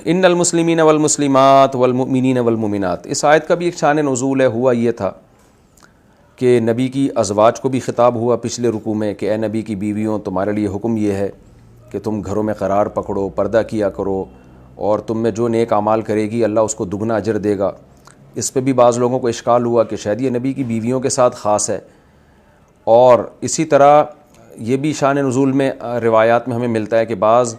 ان المسلمین والمسلمات والمؤمنین والمؤمنات، اس آیت کا بھی ایک شان نزول ہے، ہوا یہ تھا کہ نبی کی ازواج کو بھی خطاب ہوا پچھلے رکوع میں کہ اے نبی کی بیویوں، تمہارے لیے حکم یہ ہے کہ تم گھروں میں قرار پکڑو، پردہ کیا کرو، اور تم میں جو نیک اعمال کرے گی اللہ اس کو دگنا اجر دے گا۔ اس پہ بھی بعض لوگوں کو اشکال ہوا کہ شاید یہ نبی کی بیویوں کے ساتھ خاص ہے، اور اسی طرح یہ بھی شان نزول میں روایات میں ہمیں ملتا ہے کہ بعض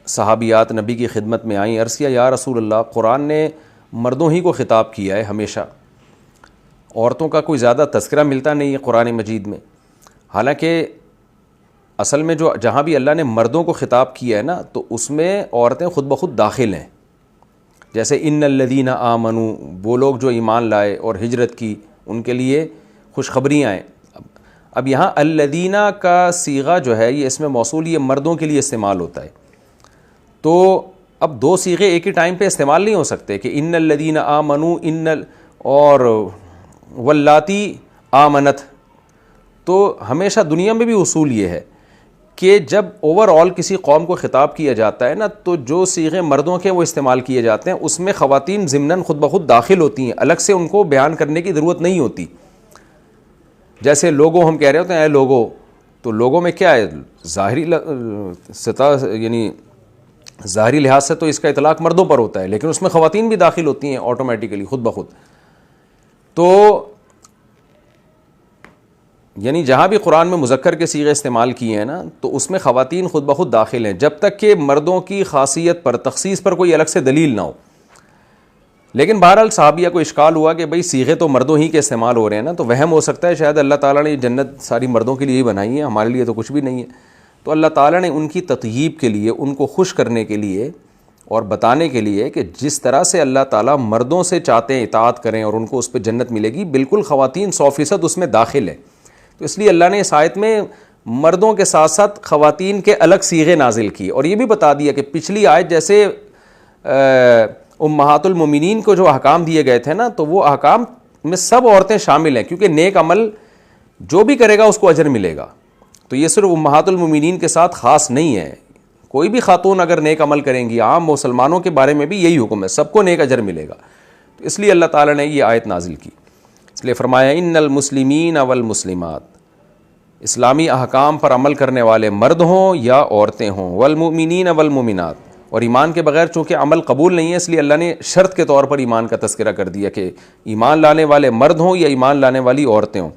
صحابیات نبی کی خدمت میں آئیں، عرض کیا یا رسول اللہ، قرآن نے مردوں ہی کو خطاب کیا ہے ہمیشہ، عورتوں کا کوئی زیادہ تذکرہ ملتا نہیں ہے قرآن مجید میں، حالانکہ اصل میں جہاں بھی اللہ نے مردوں کو خطاب کیا ہے نا تو اس میں عورتیں خود بخود داخل ہیں، جیسے ان الذین آمنوا، وہ لوگ جو ایمان لائے اور ہجرت کی، ان کے لیے خوشخبریاں ہیں۔ اب یہاں الذین کا صیغہ جو ہے یہ اسم موصول، یہ مردوں کے لیے استعمال ہوتا ہے، تو اب دو صیغے ایک ہی ٹائم پہ استعمال نہیں ہو سکتے کہ ان الذین آمنوا اور واللاتی آمنت۔ تو ہمیشہ دنیا میں بھی اصول یہ ہے کہ جب اوور آل کسی قوم کو خطاب کیا جاتا ہے نا تو جو صیغے مردوں کے وہ استعمال کیے جاتے ہیں، اس میں خواتین ضمناً خود بخود داخل ہوتی ہیں، الگ سے ان کو بیان کرنے کی ضرورت نہیں ہوتی۔ جیسے لوگوں ہم کہہ رہے ہوتے ہیں اے لوگوں، تو لوگوں میں کیا ہے، ظاہری یعنی ظاہری لحاظ سے تو اس کا اطلاق مردوں پر ہوتا ہے، لیکن اس میں خواتین بھی داخل ہوتی ہیں آٹومیٹیکلی خود بخود۔ تو یعنی جہاں بھی قرآن میں مذکر کے صیغے استعمال کیے ہیں نا تو اس میں خواتین خود بخود داخل ہیں، جب تک کہ مردوں کی خاصیت پر، تخصیص پر کوئی الگ سے دلیل نہ ہو۔ لیکن بہرحال صحابیہ کو اشکال ہوا کہ بھئی صیغے تو مردوں ہی کے استعمال ہو رہے ہیں نا، تو وہم ہو سکتا ہے شاید اللہ تعالیٰ نے یہ جنت ساری مردوں کے لیے ہی بنائی ہے، ہمارے لیے تو کچھ بھی نہیں ہے۔ تو اللہ تعالیٰ نے ان کی تطیب کے لیے، ان کو خوش کرنے کے لیے اور بتانے کے لیے کہ جس طرح سے اللہ تعالیٰ مردوں سے چاہتے ہیں اطاعت کریں اور ان کو اس پہ جنت ملے گی، بالکل خواتین 100% اس میں داخل ہیں۔ تو اس لیے اللہ نے اس آیت میں مردوں کے ساتھ ساتھ خواتین کے الگ صیغے نازل کی، اور یہ بھی بتا دیا کہ پچھلی آیت جیسے امہات المومنین کو جو احکام دیے گئے تھے نا تو وہ احکام میں سب عورتیں شامل ہیں، کیونکہ نیک عمل جو بھی کرے گا اس کو اجر ملے گا۔ تو یہ صرف امہات المومنین کے ساتھ خاص نہیں ہے، کوئی بھی خاتون اگر نیک عمل کریں گی، عام مسلمانوں کے بارے میں بھی یہی حکم ہے، سب کو نیک اجر ملے گا۔ تو اس لیے اللہ تعالیٰ نے یہ آیت نازل کی، اس لیے فرمایا ان المسلمین والمسلمات، اسلامی احکام پر عمل کرنے والے مرد ہوں یا عورتیں ہوں، والمؤمنین والمؤمنات، اور ایمان کے بغیر چونکہ عمل قبول نہیں ہے اس لیے اللہ نے شرط کے طور پر ایمان کا تذکرہ کر دیا کہ ایمان لانے والے مرد ہوں یا ایمان لانے والی عورتیں ہوں،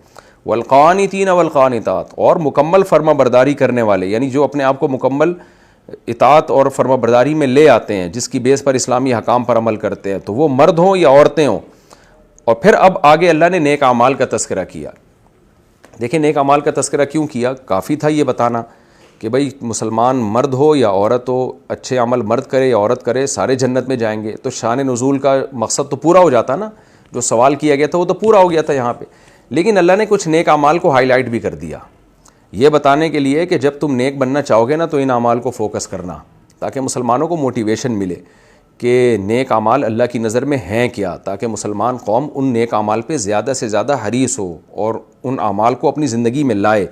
والقانتین والقانتات، اور مکمل فرما برداری کرنے والے، یعنی جو اپنے آپ کو مکمل اطاعت اور فرما برداری میں لے آتے ہیں، جس کی بیس پر اسلامی حکام پر عمل کرتے ہیں، تو وہ مرد ہوں یا عورتیں ہوں۔ اور پھر اب آگے اللہ نے نیک اعمال کا تذکرہ کیا۔ دیکھیں نیک اعمال کا تذکرہ کیوں کیا؟ کافی تھا یہ بتانا کہ بھئی مسلمان مرد ہو یا عورت ہو، اچھے عمل مرد کرے یا عورت کرے، سارے جنت میں جائیں گے، تو شان نزول کا مقصد تو پورا ہو جاتا نا، جو سوال کیا گیا تھا وہ تو پورا ہو گیا تھا یہاں پہ۔ لیکن اللہ نے کچھ نیک اعمال کو ہائی لائٹ بھی کر دیا، یہ بتانے کے لیے کہ جب تم نیک بننا چاہو گے نا تو ان اعمال کو فوکس کرنا، تاکہ مسلمانوں کو موٹیویشن ملے کہ نیک اعمال اللہ کی نظر میں ہیں کیا، تاکہ مسلمان قوم ان نیک اعمال پہ زیادہ سے زیادہ حریص ہو اور ان اعمال کو اپنی زندگی میں لائے۔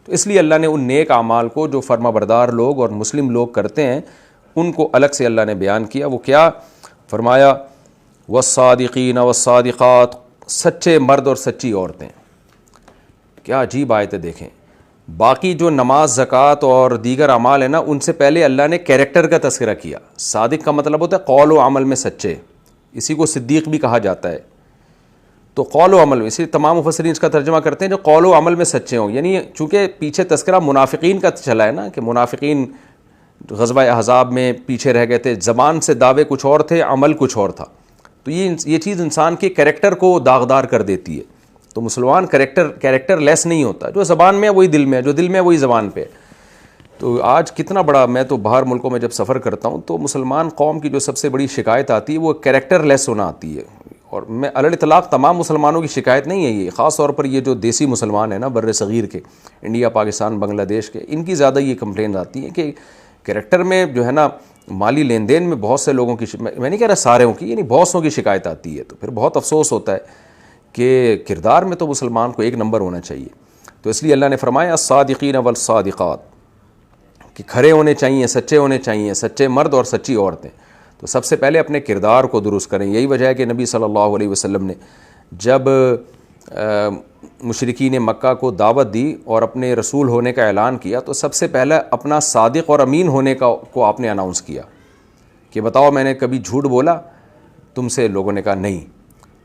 تو اس لیے اللہ نے ان نیک اعمال کو جو فرما بردار لوگ اور مسلم لوگ کرتے ہیں ان کو الگ سے اللہ نے بیان کیا۔ وہ کیا فرمایا؟ والصادقین والصادقات، سچے مرد اور سچی عورتیں۔ کیا عجیب آیتیں دیکھیں، باقی جو نماز، زکوٰۃ اور دیگر اعمال ہیں نا ان سے پہلے اللہ نے کیریکٹر کا تذکرہ کیا۔ صادق کا مطلب ہوتا ہے قول و عمل میں سچے، اسی کو صدیق بھی کہا جاتا ہے۔ تو قول و عمل میں، اسی تمام مفسرین اس کا ترجمہ کرتے ہیں جو قول و عمل میں سچے ہوں، یعنی چونکہ پیچھے تذکرہ منافقین کا چلا ہے نا کہ منافقین غزوہ احزاب میں پیچھے رہ گئے تھے، زبان سے دعوے کچھ اور تھے، عمل کچھ اور تھا، تو یہ چیز انسان کے کریکٹر کو داغدار کر دیتی ہے۔ تو مسلمان کریکٹر لیس نہیں ہوتا، جو زبان میں ہے وہی دل میں ہے، جو دل میں ہے وہی زبان پہ۔ تو آج کتنا بڑا، میں تو باہر ملکوں میں جب سفر کرتا ہوں تو مسلمان قوم کی جو سب سے بڑی شکایت آتی ہے وہ کریکٹر لیس ہونا آتی ہے، اور میں علی الاطلاق تمام مسلمانوں کی شکایت نہیں ہے یہ، خاص طور پر یہ جو دیسی مسلمان ہیں نا بر صغیر کے، انڈیا، پاکستان، بنگلہ دیش کے، ان کی زیادہ یہ کمپلین آتی ہیں کہ کریکٹر میں جو ہے نا مالی لین دین میں بہت سے لوگوں کی، میں نہیں کہہ رہا سارے کی، یعنی بہت سو کی شکایت آتی ہے، تو پھر بہت افسوس ہوتا ہے کہ کردار میں تو مسلمان کو ایک نمبر ہونا چاہیے۔ تو اس لیے اللہ نے فرمایا الصادقین والصادقات، کہ کھڑے ہونے چاہیے، سچے ہونے چاہیے، سچے مرد اور سچی عورتیں. تو سب سے پہلے اپنے کردار کو درست کریں. یہی وجہ ہے کہ نبی صلی اللہ علیہ وسلم نے جب مشرکین مکہ کو دعوت دی اور اپنے رسول ہونے کا اعلان کیا تو سب سے پہلے اپنا صادق اور امین ہونے کو آپ نے اناؤنس کیا کہ بتاؤ میں نے کبھی جھوٹ بولا تم سے؟ لوگوں نے کہا نہیں.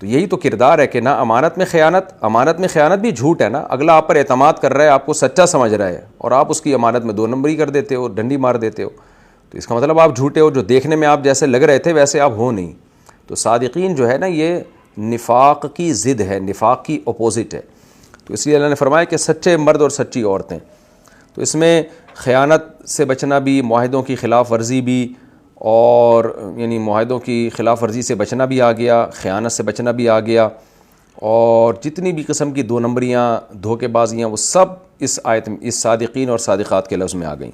تو یہی تو کردار ہے کہ نہ امانت میں خیانت بھی جھوٹ ہے نا. اگلا آپ پر اعتماد کر رہا ہے، آپ کو سچا سمجھ رہا ہے، اور آپ اس کی امانت میں 2 نمبری کر دیتے ہو، ڈنڈی مار دیتے ہو. تو اس کا مطلب آپ جھوٹے ہو. جو دیکھنے میں آپ جیسے لگ رہے تھے ویسے آپ ہو نہیں. تو صادقین جو ہے نا یہ نفاق کی ضد ہے، نفاق کی اپوزٹ ہے. تو اس لیے اللہ نے فرمایا کہ سچے مرد اور سچی عورتیں. تو اس میں خیانت سے بچنا بھی، معاہدوں کی خلاف ورزی بھی، اور یعنی معاہدوں کی خلاف ورزی سے بچنا بھی آ گیا، خیانت سے بچنا بھی آ گیا، اور جتنی بھی قسم کی 2 نمبریاں، دھوکے بازیاں، وہ سب اس آیت میں، اس صادقین اور صادقات کے لفظ میں آ گئیں.